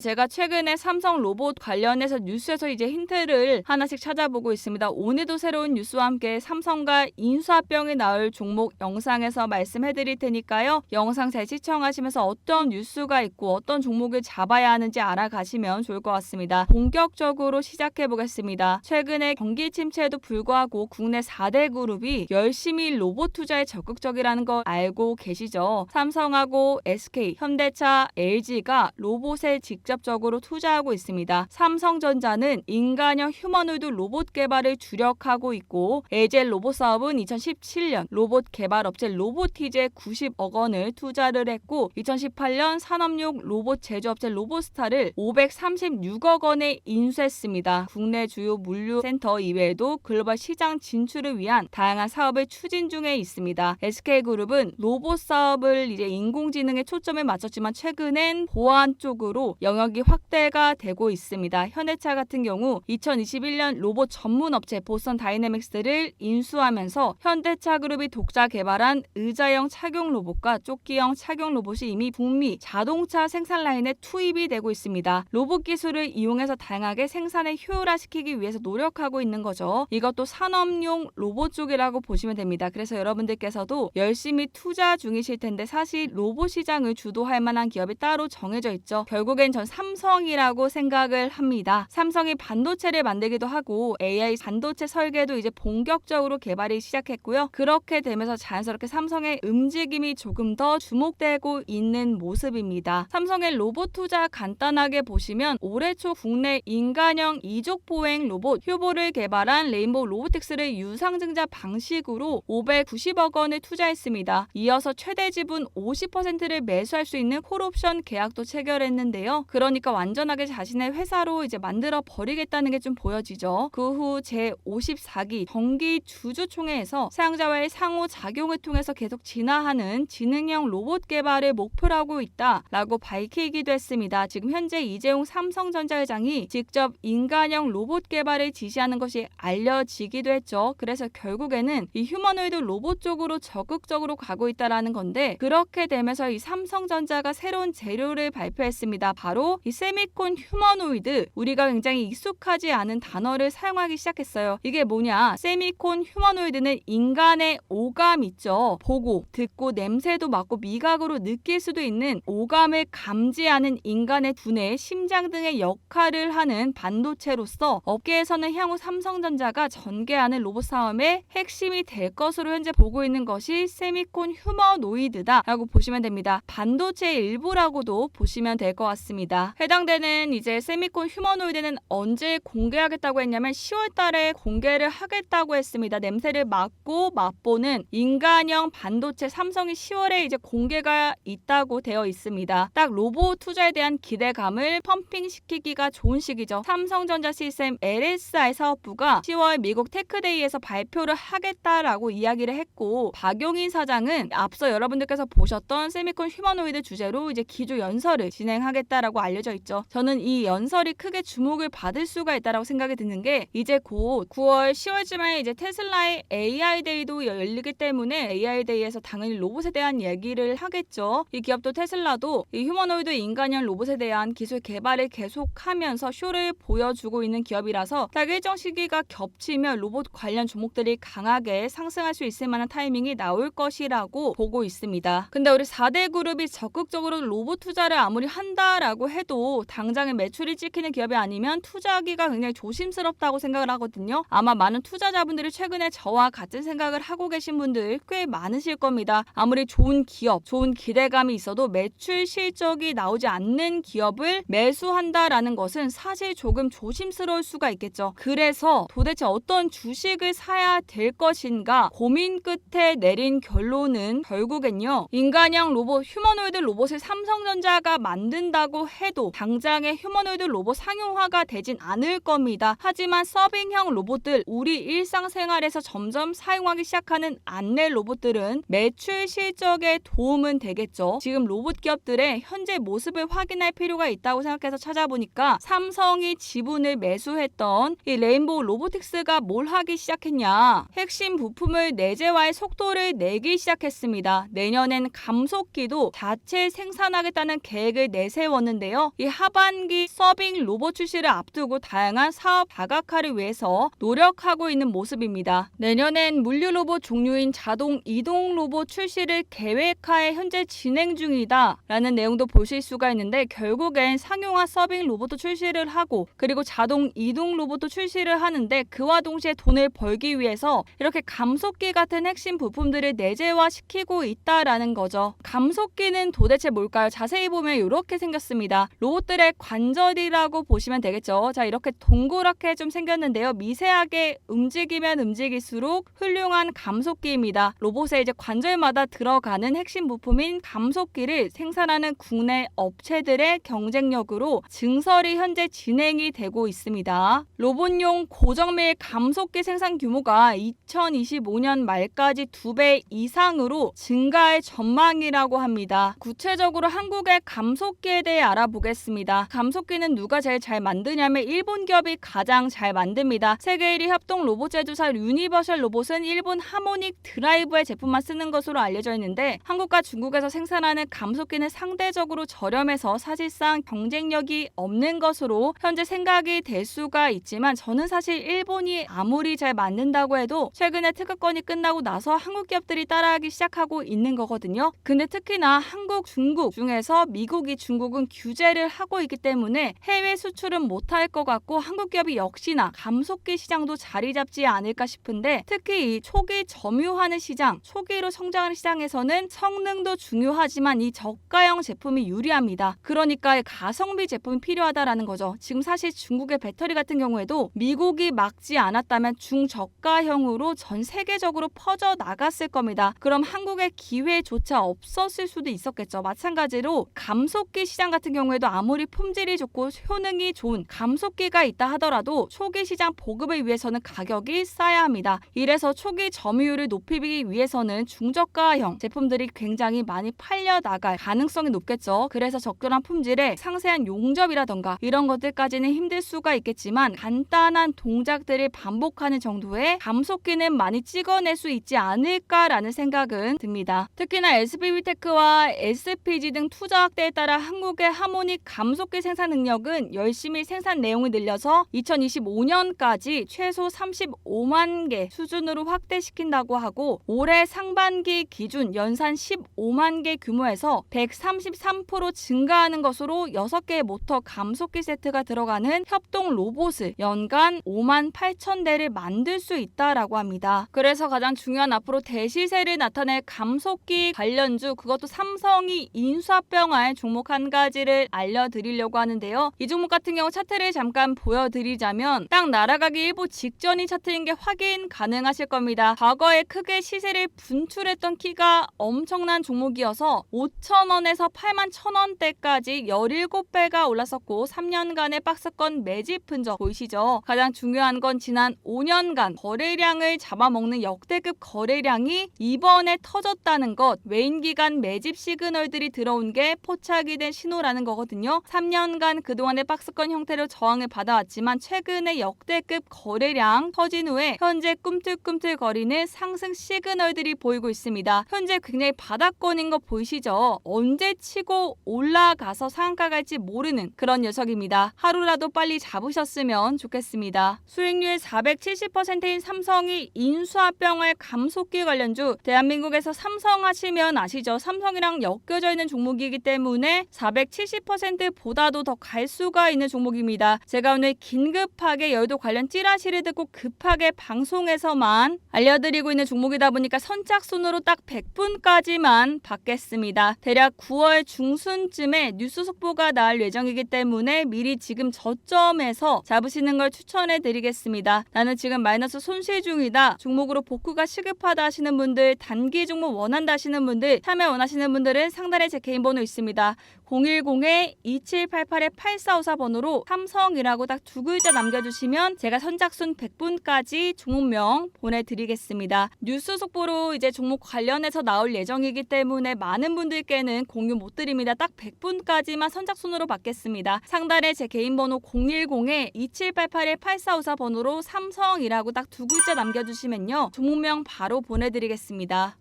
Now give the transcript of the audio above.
제가 최근에 삼성 로봇 관련해서 뉴스에서 이제 힌트를 하나씩 찾아보고 있습니다. 오늘도 새로운 뉴스와 함께 삼성과 인수합병이 나올 종목 영상에서 말씀해드릴 테니까요. 영상 잘 시청하시면서 어떤 뉴스가 있고 어떤 종목을 잡아야 하는지 알아가시면 좋을 것 같습니다. 본격적으로 시작해보겠습니다. 최근에 경기 침체에도 불구하고 국내 4대 그룹이 열심히 로봇 투자에 적극적이라는 거 알고 계시죠? 삼성하고 SK, 현대차, LG가 로봇에 직접적으로 투자하고 있습니다. 삼성전자는 인간형 휴머노이드 로봇 개발을 주력하고 있고 LG 로봇 사업은 2017년 로봇 개발 업체 로보티즈에 90억 원을 투자를 했고 2018년 산업용 로봇 제조업체 로봇스타를 536억 원에 인수했습니다. 국내 주요 물류센터 이외에도 글로벌 시장 진출을 위한 다양한 사업을 추진 중에 있습니다. SK그룹은 로봇 사업을 이제 인공지능에 초점을 맞췄지만 최근엔 보안 쪽으로 영역이 확대가 되고 있습니다. 현대차 같은 경우 2021년 로봇 전문 업체 보스턴 다이내믹스를 인수하면서 현대차 그룹이 독자 개발한 의자형 착용 로봇과 조끼형 착용 로봇이 이미 북미 자동차 생산 라인에 투입이 되고 있습니다. 로봇 기술을 이용해서 다양하게 생산을 효율화시키기 위해서 노력하고 있는 거죠. 이것도 산업용 로봇 쪽이라고 보시면 됩니다. 그래서 여러분들께서도 열심히 투자 중이실 텐데 사실 로봇 시장을 주도할 만한 기업이 따로 정해져 있죠. 결국엔 전 삼성이라고 생각을 합니다. 삼성이 반도체를 만들기도 하고 AI 반도체 설계도 이제 본격적으로 개발이 시작했고요. 그렇게 되면서 자연스럽게 삼성의 움직임이 조금 더 주목되고 있는 모습입니다. 삼성의 로봇 투자 간단하게 보시면 올해 초 국내 인간형 이족 보행 로봇 휴보를 개발한 레인보우 로보틱스를 유상증자 방식으로 590억 원을 투자했습니다. 이어서 최대 지분 50%를 매수할 수 있는 콜옵션 계약도 체결했는데요. 그러니까 완전하게 자신의 회사로 이제 만들어 버리겠다는 게 좀 보여지죠. 그 후 제54기 정기 주주총회에서 사용자와의 상호작용을 통해서 계속 진화하는 지능형 로봇 개발을 목표로 하고 있다라고 밝히기도 했습니다. 지금 현재 이재용 삼성전자 회장이 직접 인간형 로봇 개발을 지시하는 것이 알려지기도 했죠. 그래서 결국에는 이 휴머노이드 로봇 쪽으로 적극적으로 가고 있다라는 건데 그렇게 되면서 이 삼성전자가 새로운 재료를 발표했습니다. 바로 이 세미콘 휴머노이드, 우리가 굉장히 익숙하지 않은 단어를 사용하기 시작했어요. 이게 뭐냐? 세미콘 휴머노이드는 인간의 오감 있죠. 보고, 듣고, 냄새도 맡고 미각으로 느낄 수도 있는 오감을 감지하는 인간의 두뇌, 심장 등의 역할을 하는 반도체로서 업계에서는 향후 삼성전자가 전개하는 로봇 사업의 핵심이 될 것으로 현재 보고 있는 것이 세미콘 휴머노이드다라고 보시면 됩니다. 반도체의 일부라고도 보시면 될 것 같습니다. 해당되는 이제 세미콘 휴머노이드는 언제 공개하겠다고 했냐면 10월 달에 공개를 하겠다고 했습니다. 냄새를 맡고 맛보는 인간형 반도체 삼성이 10월에 이제 공개가 있다고 되어 있습니다. 딱 로봇 투자에 대한 기대감을 펌핑시키기가 좋은 시기죠. 삼성전자 시스템 LSI 사업부가 10월 미국 테크데이에서 발표를 하겠다라고 이야기를 했고 박용인 사장은 앞서 여러분들께서 보셨던 세미콘 휴머노이드 주제로 이제 기조 연설을 진행하겠다라고 알려져 있죠. 저는 이 연설이 크게 주목을 받을 수가 있다라고 생각이 드는 게 이제 곧 9월 10월쯤에 이제 테슬라의 AI 데이도 열리기 때문에 AI 데이에서 당연히 로봇에 대한 얘기를 하겠죠. 이 기업도 테슬라도 이 휴머노이드 인간형 로봇에 대한 기술 개발을 계속하면서 쇼를 보여주고 있는 기업이라서 딱 일정 시기가 겹치면 로봇 관련 종목들이 강하게 상승할 수 있을 만한 타이밍이 나올 것이라고 보고 있습니다. 근데 우리 4대 그룹이 적극적으로 로봇 투자를 아무리 한다라고 해도 당장에 매출이 찍히는 기업이 아니면 투자하기가 굉장히 조심스럽다고 생각을 하거든요. 아마 많은 투자자분들이 최근에 저와 같은 생각을 하고 계신 분들 꽤 많으실 겁니다. 아무리 좋은 기업, 좋은 기대감이 있어도 매출 실적이 나오지 않는 기업을 매수한다라는 것은 사실 조금 조심스러울 수가 있겠죠. 그래서 도대체 어떤 주식을 사야 될 것인가 고민 끝에 내린 결론은 결국엔요. 인간형 로봇, 휴머노이드 로봇을 삼성전자가 만든다고 해도 당장의 휴머노이드 로봇 상용화가 되진 않을 겁니다. 하지만 서빙형 로봇들, 우리 일상생활에서 점점 사용하기 시작하는 안내 로봇들은 매출 실적에 도움은 되겠죠. 지금 로봇 기업들의 현재 모습을 확인할 필요가 있다고 생각해서 찾아보니까 삼성이 지분을 매수했던 이 레인보우 로보틱스가 뭘 하기 시작했냐? 핵심 부품을 내재화의 속도를 내기 시작했습니다. 내년엔 감속기도 자체 생산하겠다는 계획을 내세웠는데 있는데요. 이 하반기 서빙 로봇 출시를 앞두고 다양한 사업 다각화를 위해서 노력하고 있는 모습입니다. 내년엔 물류 로봇 종류인 자동 이동 로봇 출시를 계획하에 현재 진행 중이다 라는 내용도 보실 수가 있는데, 결국엔 상용화 서빙 로봇도 출시를 하고 그리고 자동 이동 로봇도 출시를 하는데, 그와 동시에 돈을 벌기 위해서 이렇게 감속기 같은 핵심 부품들을 내재화시키고 있다라는 거죠. 감속기는 도대체 뭘까요? 자세히 보면 이렇게 생겼습니다. 로봇들의 관절이라고 보시면 되겠죠. 자, 이렇게 동그랗게 좀 생겼는데요. 미세하게 움직이면 움직일수록 훌륭한 감속기입니다. 로봇의 이제 관절마다 들어가는 핵심 부품인 감속기를 생산하는 국내 업체들의 경쟁력으로 증설이 현재 진행이 되고 있습니다. 로봇용 고정밀 감속기 생산 규모가 2025년 말까지 2배 이상으로 증가할 전망이라고 합니다. 구체적으로 한국의 감속기에 대해 알아보겠습니다. 감속기는 누가 제일 잘 만드냐면 일본 기업이 가장 잘 만듭니다. 세계 1위 협동 로봇 제조사 유니버셜 로봇은 일본 하모닉 드라이브의 제품만 쓰는 것으로 알려져 있는데, 한국과 중국에서 생산하는 감속기는 상대적으로 저렴해서 사실상 경쟁력이 없는 것으로 현재 생각이 될 수가 있지만, 저는 사실 일본이 아무리 잘 만든다고 해도 최근에 특허권이 끝나고 나서 한국 기업들이 따라하기 시작하고 있는 거거든요. 근데 특히나 한국, 중국 중에서 미국이 중국은 규제를 하고 있기 때문에 해외 수출은 못할 것 같고, 한국 기업이 역시나 감속기 시장도 자리 잡지 않을까 싶은데, 특히 이 초기 점유하는 시장, 초기로 성장하는 시장에서는 성능도 중요하지만 이 저가형 제품이 유리합니다. 그러니까 가성비 제품이 필요하다라는 거죠. 지금 사실 중국의 배터리 같은 경우에도 미국이 막지 않았다면 중저가형으로 전 세계적으로 퍼져 나갔을 겁니다. 그럼 한국의 기회조차 없었을 수도 있었겠죠. 마찬가지로 감속기 시장 같은 경우에도 아무리 품질이 좋고 효능이 좋은 감속기가 있다 하더라도 초기 시장 보급을 위해서는 가격이 싸야 합니다. 이래서 초기 점유율을 높이기 위해서는 중저가형 제품들이 굉장히 많이 팔려 나갈 가능성이 높겠죠. 그래서 적절한 품질에 상세한 용접이라던가 이런 것들까지는 힘들 수가 있겠지만, 간단한 동작들을 반복하는 정도의 감속기는 많이 찍어낼 수 있지 않을까라는 생각은 듭니다. 특히나 SBB테크와 SPG 등 투자 확대에 따라 한국의 하모닉 감속기 생산 능력은 열심히 생산 내용을 늘려서 2025년까지 최소 35만 개 수준으로 확대시킨다고 하고, 올해 상반기 기준 연산 15만 개 규모에서 133% 증가하는 것으로 6개의 모터 감속기 세트가 들어가는 협동 로봇을 연간 5만 8천 대를 만들 수 있다라고 합니다. 그래서 가장 중요한 앞으로 대시세를 나타낼 감속기 관련주, 그것도 삼성이 인수합병할 종목 한 가지를 알려드리려고 하는데요. 이 종목 같은 경우 차트를 잠깐 보여드리자면 딱 날아가기 일보 직전이 차트인 게 확인 가능하실 겁니다. 과거에 크게 시세를 분출했던 키가 엄청난 종목이어서 5,000원에서 81,000원대까지 17배가 올랐었고, 3년간의 박스권 매집 흔적 보이시죠? 가장 중요한 건 지난 5년간 거래량을 잡아먹는 역대급 거래량이 이번에 터졌다는 것, 외인 기관 매집 시그널들이 들어온 게 포착이 된 신호라는 거거든요. 3년간 그동안의 박스권 형태로 저항을 받아왔지만 최근에 역대급 거래량 터진 후에 현재 꿈틀꿈틀거리는 상승 시그널들이 보이고 있습니다. 현재 굉장히 바닥권인 거 보이시죠? 언제 치고 올라가서 상한가 갈지 모르는 그런 녀석입니다. 하루라도 빨리 잡으셨으면 좋겠습니다. 수익률 470%인 삼성이 인수합병할 감속기 관련주, 대한민국에서 삼성 하시면 아시죠? 삼성이랑 엮여져 있는 종목이기 때문에 470%보다도 더 갈 수가 있는 종목입니다. 제가 오늘 긴급하게 여의도 관련 찌라시를 듣고 급하게 방송에서만 알려드리고 있는 종목이다 보니까 선착순으로 딱 100분까지만 받겠습니다. 대략 9월 중순쯤에 뉴스 속보가 나올 예정이기 때문에 미리 지금 저점에서 잡으시는 걸 추천해 드리겠습니다. 나는 지금 마이너스 손실 중이다, 종목으로 복구가 시급하다 하시는 분들, 단기 종목 원한다 하시는 분들, 참여 원하시는 분들은 상단에 제 개인 번호 있습니다. 010-2788-8454번호로 삼성이라고 딱 두 글자 남겨주시면 제가 선착순 100분까지 종목명 보내드리겠습니다. 뉴스 속보로 이제 종목 관련해서 나올 예정이기 때문에 많은 분들께는 공유 못 드립니다. 딱 100분까지만 선착순으로 받겠습니다. 상단에 제 개인 번호 010-2788-8454번호로 삼성이라고 딱 두 글자 남겨주시면요, 종목명 바로 보내드리겠습니다.